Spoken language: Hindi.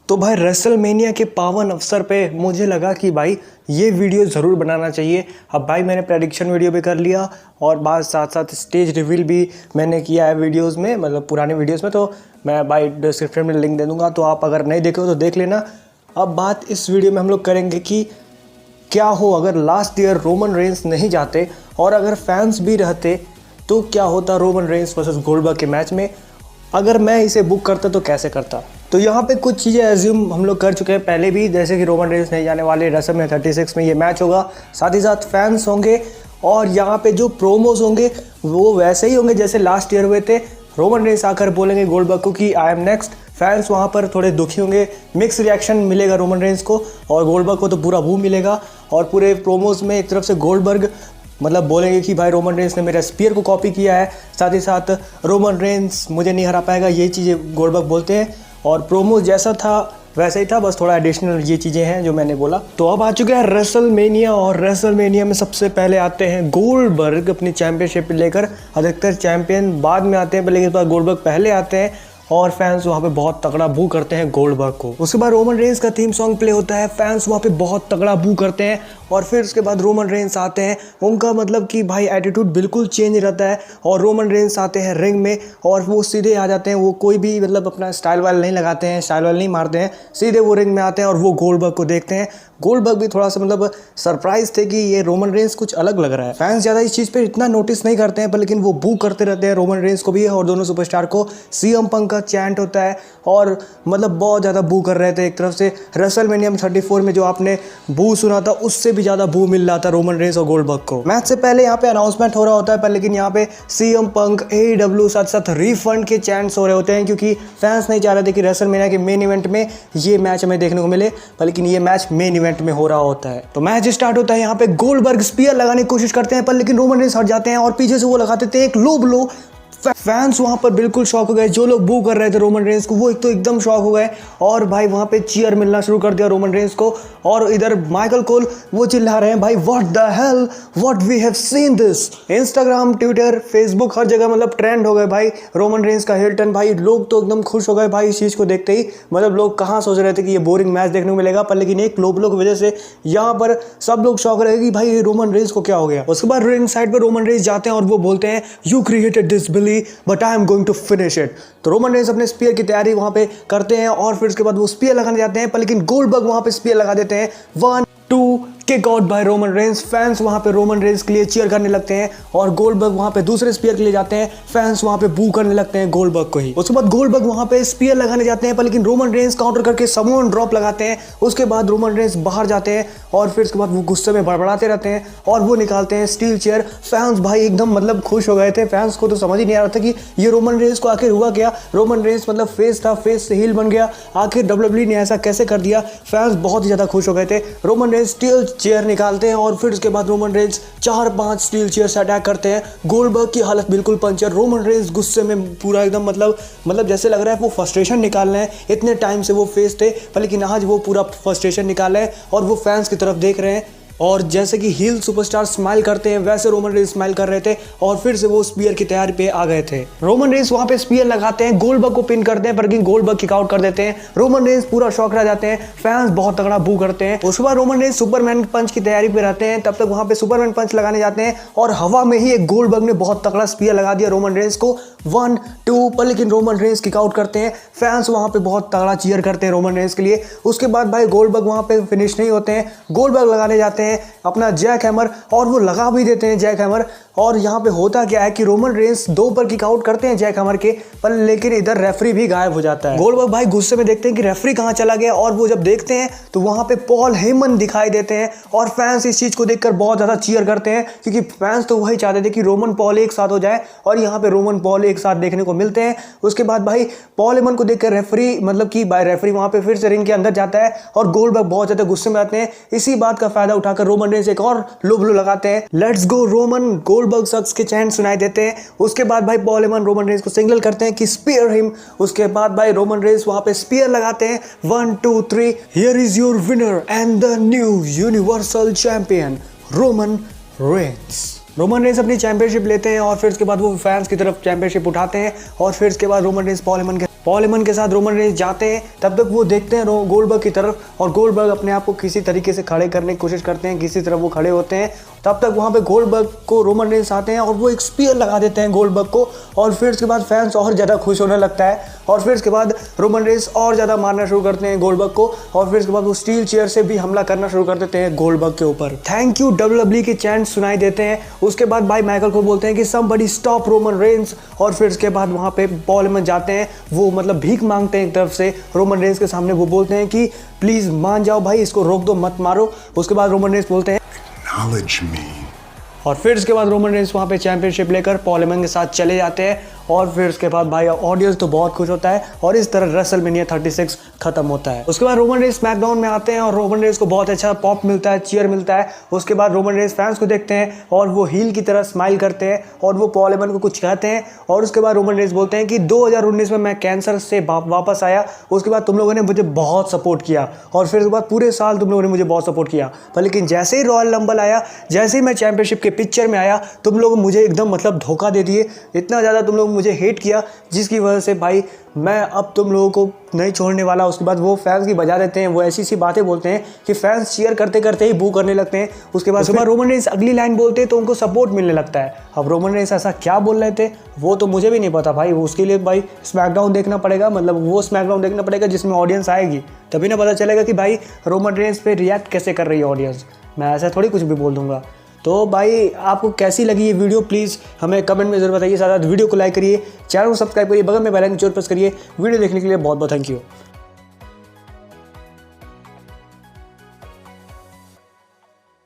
तो भाई रेसलमेनिया के पावन अवसर पे मुझे लगा कि भाई ये वीडियो ज़रूर बनाना चाहिए। अब भाई मैंने प्रेडिक्शन वीडियो भी कर लिया और बाद साथ साथ स्टेज रिवील भी मैंने किया है वीडियोस में, मतलब पुराने वीडियोस में। तो मैं भाई डिस्क्रिप्शन में लिंक दे दूँगा, तो आप अगर नहीं देखे हो तो देख लेना। अब बात इस वीडियो में हम लोग करेंगे कि क्या हो अगर लास्ट ईयर रोमन रेंस नहीं जाते और अगर फैंस भी रहते तो क्या होता रोमन रेंस वर्सेस गोल्डबर्ग के मैच में। अगर मैं इसे बुक करता तो कैसे करता। तो यहाँ पे कुछ चीज़ें एज्यूम हम लोग कर चुके हैं पहले भी, जैसे कि रोमन रेंस नहीं जाने वाले, रेसलमेनिया 36 में ये मैच होगा, साथ ही साथ फैंस होंगे और यहाँ पे जो प्रोमोज होंगे वो वैसे ही होंगे जैसे लास्ट ईयर हुए थे। रोमन रेंस आकर बोलेंगे गोल्डबर्ग को कि आई एम नेक्स्ट। फैंस वहाँ पर थोड़े दुखी होंगे, मिक्स रिएक्शन मिलेगा रोमन रेंस को, और गोल्डबर्ग को तो पूरा बू मिलेगा। और पूरे प्रोमोज में एक तरफ से गोल्डबर्ग मतलब बोलेंगे कि भाई रोमन रेंस ने मेरा स्पीयर को कॉपी किया है, साथ ही साथ रोमन रेंस मुझे नहीं हरा पाएगा, ये चीज़ें गोल्डबर्ग बोलते हैं। और प्रोमो जैसा था वैसे ही था, बस थोड़ा एडिशनल ये चीज़ें हैं जो मैंने बोला। तो अब आ चुके हैं रेसलमेनिया, और रेसलमेनिया में सबसे पहले आते हैं गोल्डबर्ग अपनी चैंपियनशिप लेकर। अधिकतर चैंपियन बाद में आते हैं, लेकिन इस बार गोल्डबर्ग पहले आते हैं और फैंस वहाँ पे बहुत तगड़ा बू करते हैं गोल्डबर्ग को। उसके बाद रोमन रेंस का थीम सॉन्ग प्ले होता है, फैंस वहाँ पे बहुत तगड़ा बू करते हैं। और फिर उसके बाद रोमन रेंस आते हैं, उनका मतलब कि भाई एटीट्यूड बिल्कुल चेंज रहता है। और रोमन रेंस आते हैं रिंग में और वो सीधे आ जाते हैं, वो कोई भी मतलब अपना स्टाइल वाइल नहीं लगाते हैं, स्टाइल वाइल नहीं मारते हैं, सीधे वो रिंग में आते हैं और वो गोल्डबर्ग को देखते हैं। गोल्डबर्ग भी थोड़ा सा मतलब सरप्राइज थे कि ये रोमन रेंस कुछ अलग लग रहा है। फैंस ज़्यादा इस चीज़ पे इतना नोटिस नहीं करते हैं, पर लेकिन वो बू करते रहते हैं रोमन रेंस को भी और दोनों सुपरस्टार को। सीएम पंक का चैंट होता है और मतलब बहुत ज़्यादा बू कर रहे थे। एक तरफ से रेसलमेनिया 34 में जो आपने बू सुना था उससे भी ज़्यादा बू मिल रहा था रोमन रेंस और गोल्डबर्ग को। मैच से पहले यहाँ पे अनाउंसमेंट हो रहा होता है, पर लेकिन यहाँ पे सीएम पंक, AEW साथ साथ रिफंड के चैंट्स हो रहे होते हैं, क्योंकि फैंस नहीं चाह रहे थे कि रेसलमेनिया के मेन इवेंट में ये मैच हमें देखने को मिले, पर लेकिन ये मैच मेन इवेंट में हो रहा होता है। तो मैच स्टार्ट होता है, यहाँ पे गोल्डबर्ग स्पीयर लगाने की कोशिश करते हैं, पर लेकिन रोमन रेंस हट जाते हैं और पीछे से वो लगा देते हैं एक लो ब्लो। फैंस वहां पर बिल्कुल शॉक हो गए, जो लोग बू कर रहे थे रोमन रेंस को वो एक तो एकदम शॉक हो गए, और भाई वहां पे चीयर मिलना शुरू कर दिया रोमन रेंस को। और इधर माइकल कोल वो चिल्ला रहे हैं, भाई what the hell, what we have seen this. Instagram, Twitter, Facebook हर जगह मतलब ट्रेंड हो गए भाई रोमन रेंस का हिल टर्न। भाई लोग तो एकदम खुश हो गए भाई इस चीज़ को देखते ही। मतलब लोग कहाँ सोच रहे थे कि ये बोरिंग मैच देखने को मिलेगा, पर लेकिन एक लो ब्लो की वजह से यहाँ पर सब लोग शॉक रहे कि भाई रोमन रेंस को क्या हो गया। उसके बाद रिंग साइड पर रोमन रेंस जाते हैं और वो बोलते हैं you created this billy but I am going to finish it. तो रोमन रेंस अपने स्पीयर की तैयारी वहां पे करते हैं और फिर उसके बाद वो स्पीयर लगाने जाते हैं, पर लेकिन गोल्डबर्ग वहां पे स्पीयर लगा देते हैं। 1 2 kick out by Roman Reigns. Fans वहां पे रोमन रेंस के लिए चीयर करने लगते हैं और गोल्डबर्ग वहां पे दूसरे स्पीयर के लिए जाते हैं। फैंस वहां पे बू करने लगते हैं गोल्डबर्ग को ही। उसके बाद गोल्डबर्ग वहां पे स्पीयर लगाने जाते हैं, पर लेकिन रोमन रेंस काउंटर करके समोन ड्रॉप लगाते हैं। उसके बाद रोमन रेंस बाहर जाते हैं और फिर उसके बाद वो गुस्से में बड़बड़ाते रहते हैं और वो निकालते हैं स्टील चेयर। फैंस भाई एकदम मतलब खुश हो गए थे, फैंस को तो समझ ही नहीं आ रहा था कि ये रोमन रेंस को आखिर हुआ क्या। रोमन रेंस मतलब फेस था, फेस से हील बन गया, आखिर WWE ने ऐसा कैसे कर दिया। फैंस बहुत ही ज्यादा खुश हो गए थे। रोमन रेंस स्टील चेयर निकालते हैं और फिर उसके बाद रोमन रेंस 4-5 स्टील चेयर से अटैक करते हैं। गोल्डबर्ग की हालत बिल्कुल पंचर। रोमन रेंस गुस्से में पूरा एकदम मतलब जैसे लग रहा है वो फ्रस्ट्रेशन निकाल रहे हैं। इतने टाइम से वो फेस थे, पर लेकिन आज वो पूरा फ्रस्ट्रेशन निकाल रहे हैं और वो फैंस की तरफ देख रहे हैं। और जैसे कि हील सुपरस्टार स्माइल करते हैं वैसे रोमन रेंस स्माइल कर रहे थे और फिर से वो स्पीयर की तैयारी पे आ गए थे। रोमन रेंस वहां पे स्पीयर लगाते हैं, गोल्डबर्ग को पिन करते हैं, पर गोल्डबर्ग किक आउट कर देते हैं। रोमन रेंस पूरा शॉक रह जाते हैं, फैंस बहुत तगड़ा बू करते हैं। उसके बाद रोमन रेंस सुपरमैन पंच की तैयारी पे रहते हैं, तब तक वहां पे सुपरमैन पंच लगाने जाते हैं और हवा में ही एक गोल्डबर्ग ने बहुत तगड़ा स्पीयर लगा दिया रोमन रेंस को। 1 2 पर लेकिन रोमन रेंस किक आउट करते हैं। फैंस वहां पे बहुत तगड़ा चीयर करते हैं रोमन रेंस के लिए। उसके बाद भाई गोल्डबर्ग वहां पे फिनिश नहीं होते हैं, गोल्डबर्ग लगाने जाते हैं अपना जैक हैमर और वो लगा भी देते हैं जैक हैमर। और यहाँ पे होता क्या है कि रोमन रेंस 2 पर किक आउट करते हैं जैक हैमर के, पर लेकिन इधर रेफरी भी गायब हो जाता है। गोल्डबर्ग भाई गुस्से में देखते हैं कि रेफरी कहाँ चला गया, और वो जब देखते हैं तो वहाँ पे पॉल हेमन दिखाई देते हैं और फैंस इस चीज़ को देखकर बहुत ज़्यादा चीयर करते हैं, क्योंकि फैंस तो वही चाहते थे कि रोमन पॉल एक साथ हो जाए, और यहाँ पे रोमन पॉल एक साथ देखने को मिलते हैं। उसके बाद भाई पॉल हेमन को देखकर रेफरी मतलब कि रेफरी वहाँ पे फिर से रिंग के अंदर जाता है और गोल्डबर्ग बहुत ज़्यादा गुस्से में आते हैं। इसी बात का फायदा उठाकर रोमन रेंस एक और लो ब्लो लगाते हैं, लेट्स गो रोमन। गोल्डबर्ग सक्स के चैंट सुनाई देते हैं। उसके बाद भाई पॉल हेमन रोमन रेंस को सिग्नल करते हैं कि स्पीयर हिम। उसके बाद भाई रोमन रेंस वहां पे स्पीयर लगाते हैं। 1 2 3 here is your winner and the new universal champion Roman Reigns. Roman Reigns अपनी चैंपियनशिप लेते हैं और फिर उसके बाद वो फैंस की तरफ चैंपियनशिप उठाते हैं और फिर उसके बाद रोमन रेंस पॉल हेमन के पॉल हेमन के साथ रोमन रेंस जाते हैं, तब तक वो देखते हैं गोल्डबर्ग की तरफ और गोल्डबर्ग अपने आप को किसी तरीके से खड़े करने की कोशिश करते हैं, किसी तरफ वो खड़े होते हैं। तब तक वहाँ पे गोल्डबर्ग को रोमन रेंस आते हैं और वो एक स्पीयर लगा देते हैं गोल्डबर्ग को, और फिर उसके बाद फैंस और ज़्यादा खुश होने लगता है। और फिर उसके बाद रोमन रेंस और ज़्यादा मारना शुरू करते हैं गोल्डबर्ग को, और फिर उसके बाद वो स्टील चेयर से भी हमला करना शुरू कर देते हैं गोल्डबर्ग के ऊपर। थैंक यू WWE के चैंट सुनाई देते हैं। उसके बाद भाई माइकल को बोलते हैं कि समबडी स्टॉप रोमन रेंस, और फिर उसके बाद वहाँ पे पॉल हेमन जाते हैं, वो मतलब भीख मांगते हैं एक तरफ से रोमन रेंस के सामने। वो बोलते हैं कि प्लीज़ मान जाओ भाई, इसको रोक दो, मत मारो। उसके बाद रोमन रेंस बोलते हैं Acknowledge me. और फिर उसके बाद रोमन रेंस वहाँ पे चैंपियनशिप लेकर पॉल हेमन के साथ चले जाते हैं। और फिर उसके बाद भाई ऑडियंस तो बहुत खुश होता है, और इस तरह रेसलमेनिया 36 खत्म होता है। उसके बाद रोमन रेंस स्मैकडाउन में आते हैं और रोमन रेंस को बहुत अच्छा पॉप मिलता है, चीयर मिलता है। उसके बाद रोमन रेंस फैंस को देखते हैं और वो हील की तरह स्माइल करते हैं और वो पॉल हेमन को कुछ कहते हैं। और उसके बाद रोमन रेंस बोलते हैं कि 2019 में मैं कैंसर से वापस आया, उसके बाद तुम लोगों ने मुझे बहुत सपोर्ट किया, और फिर उसके बाद पूरे साल तुम लोगों ने मुझे बहुत सपोर्ट किया, पर लेकिन जैसे ही रॉयल रंबल आया, जैसे ही मैं चैंपियनशिप के पिक्चर में आया, तुम लोग मुझे एकदम मतलब धोखा दे दिए। इतना ज़्यादा तुम लोग मुझे हेट किया, जिसकी वजह से भाई मैं अब तुम लोगों को नहीं छोड़ने वाला। उसके बाद वो फैंस की बजा देते हैं, वो ऐसी सी बातें बोलते हैं कि फैंस चीयर करते करते ही बू करने लगते हैं। उसके बाद रोमन रेंस अगली लाइन बोलते हैं तो उनको सपोर्ट मिलने लगता है। अब रोमन रेंस ऐसा क्या बोल रहे थे वो तो मुझे भी नहीं पता भाई, उसके लिए भाई स्मैकडाउन देखना पड़ेगा, मतलब वो स्मैकडाउन देखना पड़ेगा जिसमें ऑडियंस आएगी, तभी ना पता चलेगा कि भाई रोमन रेंस पे रिएक्ट कैसे कर रही है ऑडियंस। मैं ऐसा थोड़ी कुछ भी बोल दूंगा। तो भाई आपको कैसी लगी ये वीडियो, प्लीज़ हमें कमेंट में ज़रूर बताइए। साथ साथ वीडियो को लाइक करिए, चैनल को सब्सक्राइब करिए, बगल में बेल आइकन जरूर प्रेस करिए। वीडियो देखने के लिए बहुत बहुत थैंक यू।